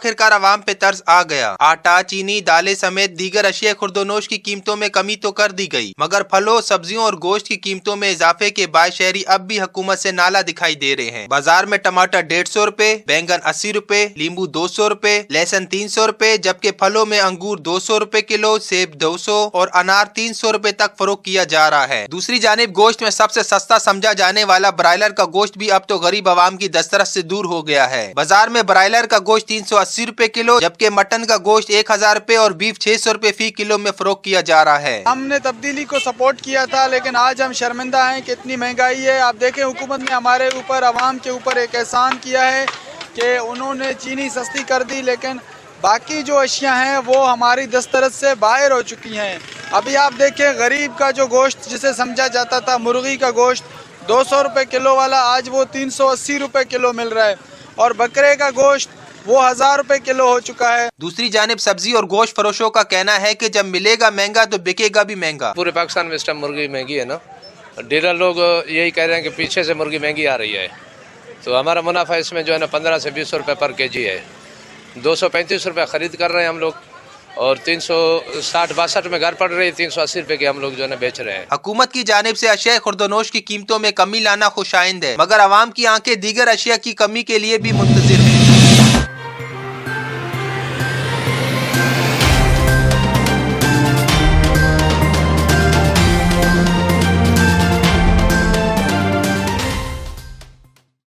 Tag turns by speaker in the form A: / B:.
A: आखिरकार आवाम पे तर्स आ गया। आटा, चीनी, दालें समेत दीगर अशिया खुर्दोनोश की कीमतों में कमी तो कर दी गई, मगर फलों, सब्जियों और गोश्त की कीमतों में इजाफे के बाद शहरी अब भी हुकूमत से नाला दिखाई दे रहे हैं। बाजार में टमाटर 150 रुपए, बैंगन 80 रुपए, नींबू 200 रुपए, लहसुन 300 रुपए, जबकि फलों में अंगूर 200 रुपए किलो, सेब 200 और अनार 300 रुपए तक फरोख्त किया जा रहा है। दूसरी जानिब गोश्त में सबसे सस्ता समझा जाने वाला ब्रायलर का गोश्त भी अब तो गरीब आवाम की दस्तरस से दूर हो गया है। बाजार में ब्रायलर का गोश्त 380 रुपए किलो, जबकि मटन का गोश्त 1000 रुपए और बीफ 600 रुपए फी किलो में फरोख्त किया जा रहा है।
B: हमने तब्दीली को सपोर्ट किया था, लेकिन आज हम शर्मिंदा हैं कि इतनी महंगाई है। आप देखें, हुकूमत ने हमारे ऊपर, आवाम के ऊपर एक एहसान किया है कि उन्होंने चीनी सस्ती कर दी, लेकिन बाकी जो अशिया हैं वो हमारी दस्तरस से बाहर हो चुकी हैं। अभी आप देखें, गरीब का जो गोश्त जिसे समझा जाता था, मुर्गी का गोश्त 200 रुपए किलो वाला, आज वो 380 रुपए किलो मिल रहा है, और बकरे का गोश्त वो 1000 रुपए किलो हो चुका है।
A: दूसरी जानिब सब्जी और गोश्त फरोशों का कहना है कि जब मिलेगा महंगा तो बिकेगा भी महंगा।
C: पूरे पाकिस्तान में इस टाइम मुर्गी महंगी है ना, डीलर लोग यही कह रहे हैं कि पीछे से मुर्गी महंगी आ रही है, तो हमारा मुनाफा इसमें जो है ना 15 से 20 रुपए पर केजी है। 235 रुपए खरीद कर रहे हैं हम लोग, और 360-62 में घर पड़ रही है, 380 रुपए के हम लोग जो है ना बेच रहे हैं।
A: हुकूमत की जानिब से अशिया खुर्दोनोश की कीमतों में कमी लाना खुशाइंद है, मगर आवाम की आंखें दीगर अशिया की कमी के लिए भी मुंतजिर है।